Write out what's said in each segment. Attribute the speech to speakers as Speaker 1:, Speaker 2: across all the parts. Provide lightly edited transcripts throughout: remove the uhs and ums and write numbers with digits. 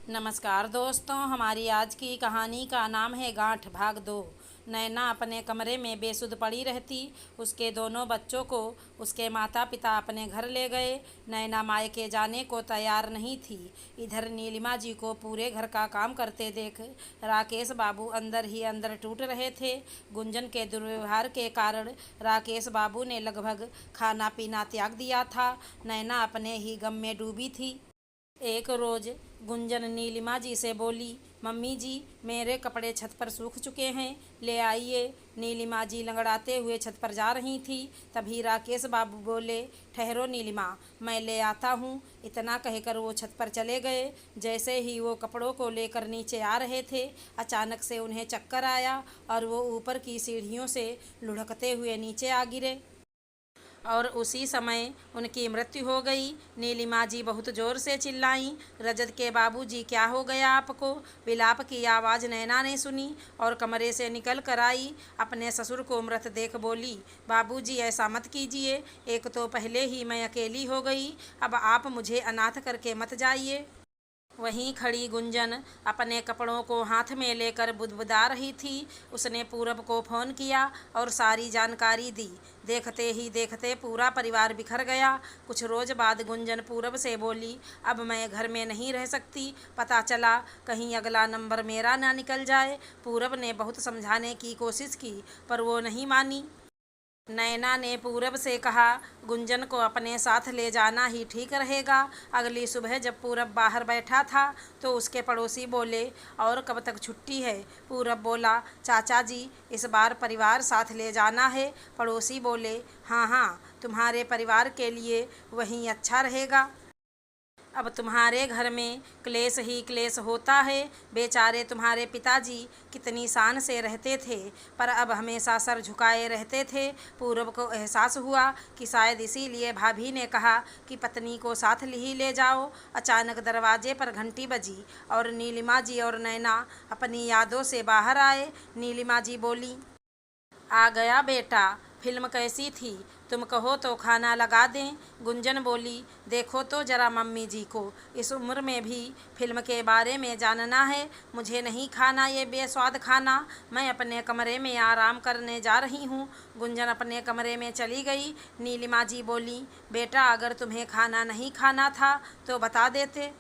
Speaker 1: नमस्कार दोस्तों, हमारी आज की कहानी का नाम है गांठ भाग 2। नैना अपने कमरे में बेसुध पड़ी रहती। उसके दोनों बच्चों को उसके माता पिता अपने घर ले गए। नैना मायके जाने को तैयार नहीं थी। इधर नीलिमा जी को पूरे घर का काम करते देख राकेश बाबू अंदर ही अंदर टूट रहे थे। गुंजन के दुर्व्यवहार के कारण राकेश बाबू ने लगभग खाना पीना त्याग दिया था। नैना अपने ही गम में डूबी थी। एक रोज़ गुंजन नीलिमा जी से बोली, मम्मी जी मेरे कपड़े छत पर सूख चुके हैं, ले आइए। नीलिमा जी लंगड़ाते हुए छत पर जा रही थी। तभी राकेश बाबू बोले, ठहरो नीलिमा, मैं ले आता हूँ। इतना कहकर वो छत पर चले गए। जैसे ही वो कपड़ों को लेकर नीचे आ रहे थे, अचानक से उन्हें चक्कर आया और वो ऊपर की सीढ़ियों से लुढ़कते हुए नीचे आ गिरे और उसी समय उनकी मृत्यु हो गई। नीलिमा जी बहुत ज़ोर से चिल्लाईं, रजत के बाबूजी क्या हो गया आपको? विलाप की आवाज़ नैना ने सुनी और कमरे से निकल कर आई। अपने ससुर को मृत देख बोली, बाबूजी ऐसा मत कीजिए, एक तो पहले ही मैं अकेली हो गई, अब आप मुझे अनाथ करके मत जाइए। वहीं खड़ी गुंजन अपने कपड़ों को हाथ में लेकर बुदबुदा रही थी। उसने पूरब को फ़ोन किया और सारी जानकारी दी। देखते ही देखते पूरा परिवार बिखर गया। कुछ रोज़ बाद गुंजन पूरब से बोली, अब मैं घर में नहीं रह सकती, पता चला कहीं अगला नंबर मेरा ना निकल जाए। पूरब ने बहुत समझाने की कोशिश की पर वो नहीं मानी। नैना ने पूरब से कहा, गुंजन को अपने साथ ले जाना ही ठीक रहेगा। अगली सुबह जब पूरब बाहर बैठा था तो उसके पड़ोसी बोले, और कब तक छुट्टी है? पूरब बोला, चाचा जी इस बार परिवार साथ ले जाना है। पड़ोसी बोले, हाँ हाँ, तुम्हारे परिवार के लिए वहीं अच्छा रहेगा। अब तुम्हारे घर में क्लेश ही क्लेश होता है। बेचारे तुम्हारे पिताजी कितनी शान से रहते थे, पर अब हमेशा सर झुकाए रहते थे। पूरब को एहसास हुआ कि शायद इसीलिए भाभी ने कहा कि पत्नी को साथ ही ले जाओ। अचानक दरवाजे पर घंटी बजी और नीलिमा जी और नैना अपनी यादों से बाहर आए। नीलिमा जी बोली, आ गया बेटा, फिल्म कैसी थी? तुम कहो तो खाना लगा दें। गुंजन बोली, देखो तो जरा मम्मी जी को, इस उम्र में भी फिल्म के बारे में जानना है। मुझे नहीं खाना ये बेस्वाद खाना, मैं अपने कमरे में आराम करने जा रही हूँ। गुंजन अपने कमरे में चली गई। नीलिमा जी बोली, बेटा अगर तुम्हें खाना नहीं खाना था तो बता देते।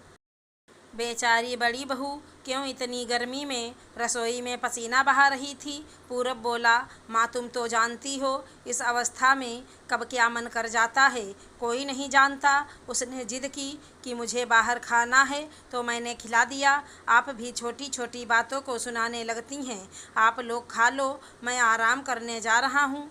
Speaker 1: बेचारी बड़ी बहू क्यों इतनी गर्मी में रसोई में पसीना बहा रही थी। पूरब बोला, माँ तुम तो जानती हो इस अवस्था में कब क्या मन कर जाता है, कोई नहीं जानता। उसने जिद की कि मुझे बाहर खाना है तो मैंने खिला दिया। आप भी छोटी छोटी बातों को सुनाने लगती हैं। आप लोग खा लो, मैं आराम करने जा रहा हूँ।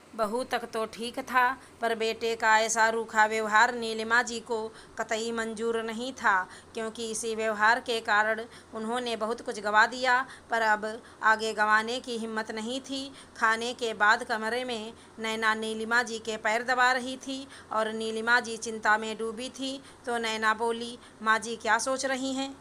Speaker 1: बहू तक तो ठीक था, पर बेटे का ऐसा रूखा व्यवहार नीलिमा जी को कतई मंजूर नहीं था, क्योंकि इसी व्यवहार के कारण उन्होंने बहुत कुछ गंवा दिया, पर अब आगे गंवाने की हिम्मत नहीं थी। खाने के बाद कमरे में नैना नीलिमा जी के पैर दबा रही थी और नीलिमा जी चिंता में डूबी थी। तो नैना बोली, माँ जी क्या सोच रही हैं?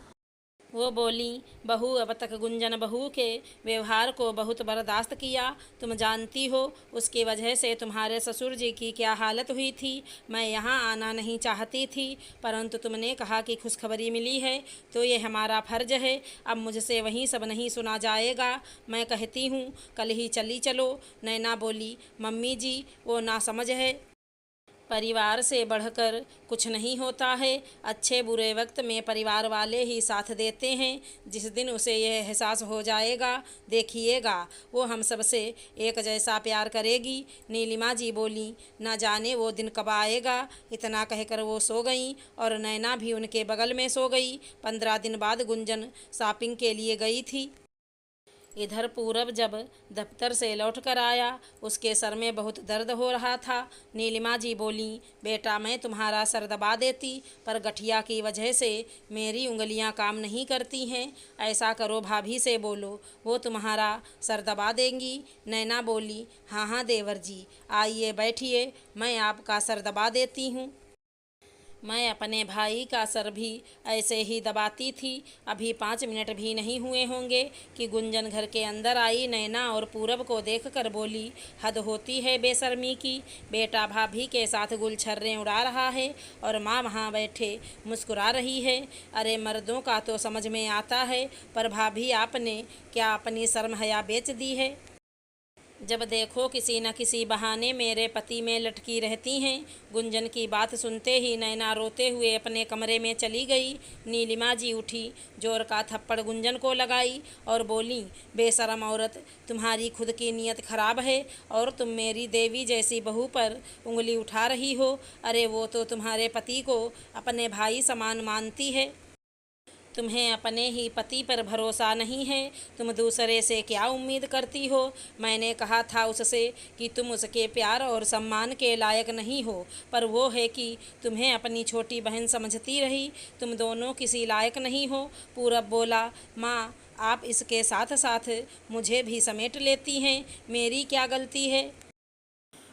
Speaker 1: वो बोली, बहू अब तक गुंजन बहू के व्यवहार को बहुत बर्दाश्त किया। तुम जानती हो उसकी वजह से तुम्हारे ससुर जी की क्या हालत हुई थी। मैं यहाँ आना नहीं चाहती थी, परंतु तुमने कहा कि खुशखबरी मिली है तो ये हमारा फर्ज है। अब मुझसे वहीं सब नहीं सुना जाएगा। मैं कहती हूँ कल ही चली चलो। नैना बोली, मम्मी जी वो नासमझ है, परिवार से बढ़कर कुछ नहीं होता है। अच्छे बुरे वक्त में परिवार वाले ही साथ देते हैं। जिस दिन उसे यह एहसास हो जाएगा, देखिएगा वो हम सब से एक जैसा प्यार करेगी। नीलिमा जी बोली, न जाने वो दिन कब आएगा। इतना कहकर वो सो गईं और नैना भी उनके बगल में सो गई। 15 दिन बाद गुंजन शॉपिंग के लिए गई थी। इधर पूरब जब दफ्तर से लौट कर आया, उसके सर में बहुत दर्द हो रहा था। नीलिमा जी बोली, बेटा मैं तुम्हारा सर दबा देती, पर गठिया की वजह से मेरी उंगलियां काम नहीं करती हैं। ऐसा करो भाभी से बोलो, वो तुम्हारा सर दबा देंगी। नैना बोली, हाँ हाँ देवर जी, आइए बैठिए, मैं आपका सर दबा देती हूँ। मैं अपने भाई का सर भी ऐसे ही दबाती थी। अभी 5 मिनट भी नहीं हुए होंगे कि गुंजन घर के अंदर आई। नैना और पूरब को देखकर बोली, हद होती है बेशर्मी की। बेटा भाभी के साथ गुलछर्रे उड़ा रहा है और माँ वहाँ बैठे मुस्कुरा रही है। अरे मर्दों का तो समझ में आता है, पर भाभी आपने क्या अपनी शर्म हया बेच दी है? जब देखो किसी न किसी बहाने मेरे पति में लटकी रहती हैं। गुंजन की बात सुनते ही नैना रोते हुए अपने कमरे में चली गई। नीलिमा जी उठी, जोर का थप्पड़ गुंजन को लगाई और बोली, बेशरम औरत, तुम्हारी खुद की नीयत खराब है और तुम मेरी देवी जैसी बहू पर उंगली उठा रही हो। अरे वो तो तुम्हारे पति को अपने भाई समान मानती है। तुम्हें अपने ही पति पर भरोसा नहीं है, तुम दूसरे से क्या उम्मीद करती हो? मैंने कहा था उससे कि तुम उसके प्यार और सम्मान के लायक नहीं हो, पर वो है कि तुम्हें अपनी छोटी बहन समझती रही। तुम दोनों किसी लायक नहीं हो। पूरब बोला, माँ आप इसके साथ साथ मुझे भी समेट लेती हैं, मेरी क्या गलती है?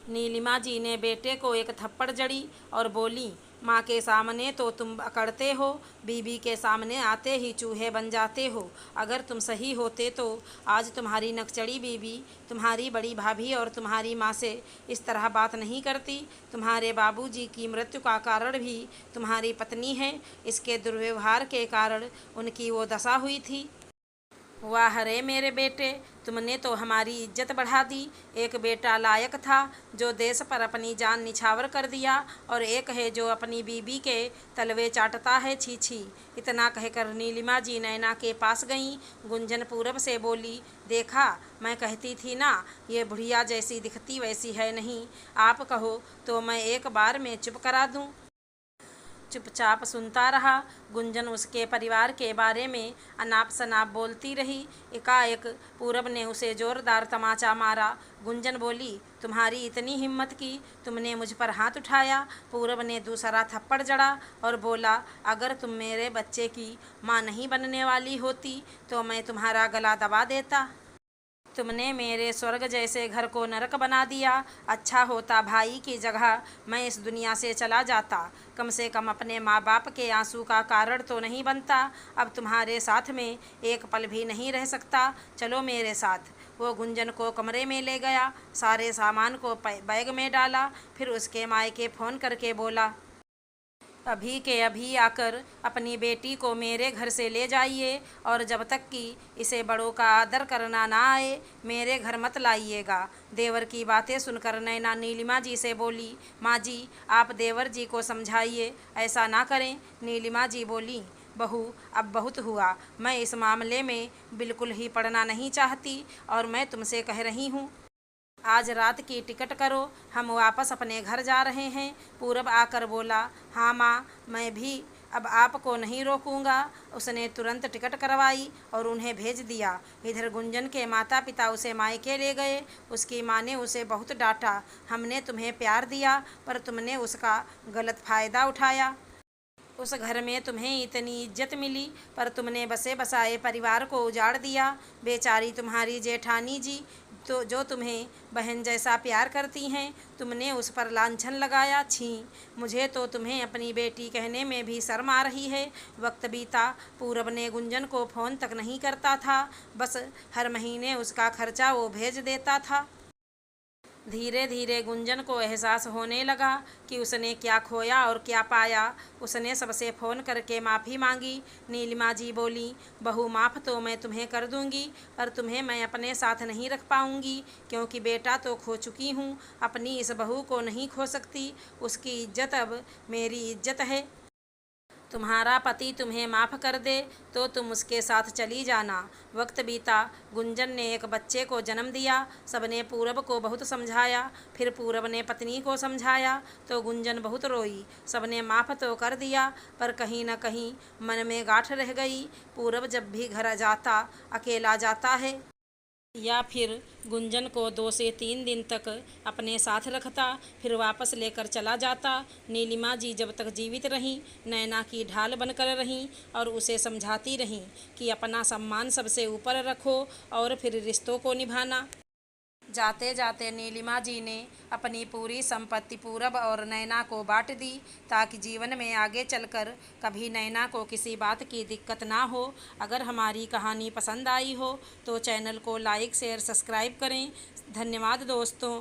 Speaker 1: नीलिमा जी ने बेटे को एक थप्पड़ जड़ी और बोली, माँ के सामने तो तुम अकड़ते हो, बीबी के सामने आते ही चूहे बन जाते हो। अगर तुम सही होते तो आज तुम्हारी नकचड़ी बीबी, तुम्हारी बड़ी भाभी और तुम्हारी माँ से इस तरह बात नहीं करती। तुम्हारे बाबूजी की मृत्यु का कारण भी तुम्हारी पत्नी है। इसके दुर्व्यवहार के कारण उनकी वो दशा हुई थी। वाह रे मेरे बेटे, तुमने तो हमारी इज्जत बढ़ा दी। एक बेटा लायक था जो देश पर अपनी जान निछावर कर दिया, और एक है जो अपनी बीबी के तलवे चाटता है। छी छी। इतना कहकर नीलिमा जी नैना के पास गईं। गुंजन पूरब से बोली, देखा, मैं कहती थी ना, ये बुढ़िया जैसी दिखती वैसी है नहीं। आप कहो तो मैं एक बार में चुप करा दूं। चुपचाप सुनता रहा। गुंजन उसके परिवार के बारे में अनाप शनाप बोलती रही। एकाएक पूरब ने उसे जोरदार तमाचा मारा। गुंजन बोली, तुम्हारी इतनी हिम्मत की तुमने मुझ पर हाथ उठाया? पूरब ने दूसरा थप्पड़ जड़ा और बोला, अगर तुम मेरे बच्चे की माँ नहीं बनने वाली होती तो मैं तुम्हारा गला दबा देता। तुमने मेरे स्वर्ग जैसे घर को नरक बना दिया। अच्छा होता भाई की जगह मैं इस दुनिया से चला जाता, कम से कम अपने माँ बाप के आंसू का कारण तो नहीं बनता। अब तुम्हारे साथ में एक पल भी नहीं रह सकता। चलो मेरे साथ। वो गुंजन को कमरे में ले गया, सारे सामान को बैग में डाला, फिर उसके मायके फ़ोन करके बोला, अभी के अभी आकर अपनी बेटी को मेरे घर से ले जाइए, और जब तक कि इसे बड़ों का आदर करना ना आए मेरे घर मत लाइएगा। देवर की बातें सुनकर नैना नीलिमा जी से बोली, माँ जी आप देवर जी को समझाइए, ऐसा ना करें। नीलिमा जी बोली, बहू अब बहुत हुआ, मैं इस मामले में बिल्कुल ही पड़ना नहीं चाहती और मैं तुमसे कह रही हूँ, आज रात की टिकट करो, हम वापस अपने घर जा रहे हैं। पूरब आकर बोला, हाँ माँ, मैं भी अब आपको नहीं रोकूंगा। उसने तुरंत टिकट करवाई और उन्हें भेज दिया। इधर गुंजन के माता पिता उसे मायके ले गए। उसकी माँ ने उसे बहुत डांटा, हमने तुम्हें प्यार दिया पर तुमने उसका गलत फ़ायदा उठाया। उस घर में तुम्हें इतनी इज्जत मिली पर तुमने बसे बसाए परिवार को उजाड़ दिया। बेचारी तुम्हारी जेठानी जी तो जो तुम्हें बहन जैसा प्यार करती हैं, तुमने उस पर लांछन लगाया। छी, मुझे तो तुम्हें अपनी बेटी कहने में भी शर्म आ रही है। वक्त बीता, पूरब ने गुंजन को फ़ोन तक नहीं करता था, बस हर महीने उसका खर्चा वो भेज देता था। धीरे धीरे गुंजन को एहसास होने लगा कि उसने क्या खोया और क्या पाया। उसने सबसे फ़ोन करके माफ़ी मांगी। नीलिमा जी बोली, बहू माफ़ तो मैं तुम्हें कर दूंगी, पर तुम्हें मैं अपने साथ नहीं रख पाऊंगी, क्योंकि बेटा तो खो चुकी हूँ, अपनी इस बहू को नहीं खो सकती। उसकी इज्जत अब मेरी इज्जत है। तुम्हारा पति तुम्हें माफ़ कर दे तो तुम उसके साथ चली जाना। वक्त बीता, गुंजन ने एक बच्चे को जन्म दिया। सबने पूरब को बहुत समझाया, फिर पूरब ने पत्नी को समझाया तो गुंजन बहुत रोई। सबने माफ़ तो कर दिया पर कहीं न कहीं मन में गांठ रह गई। पूरब जब भी घर जाता अकेला जाता है, या फिर गुंजन को 2 से 3 दिन तक अपने साथ रखता, फिर वापस लेकर चला जाता। नीलिमा जी जब तक जीवित रहीं नैना की ढाल बनकर रहीं और उसे समझाती रहीं कि अपना सम्मान सबसे ऊपर रखो और फिर रिश्तों को निभाना। जाते जाते नीलिमा जी ने अपनी पूरी संपत्ति पूरब और नैना को बांट दी ताकि जीवन में आगे चलकर कभी नैना को किसी बात की दिक्कत ना हो। अगर हमारी कहानी पसंद आई हो तो चैनल को लाइक शेयर सब्सक्राइब करें। धन्यवाद दोस्तों।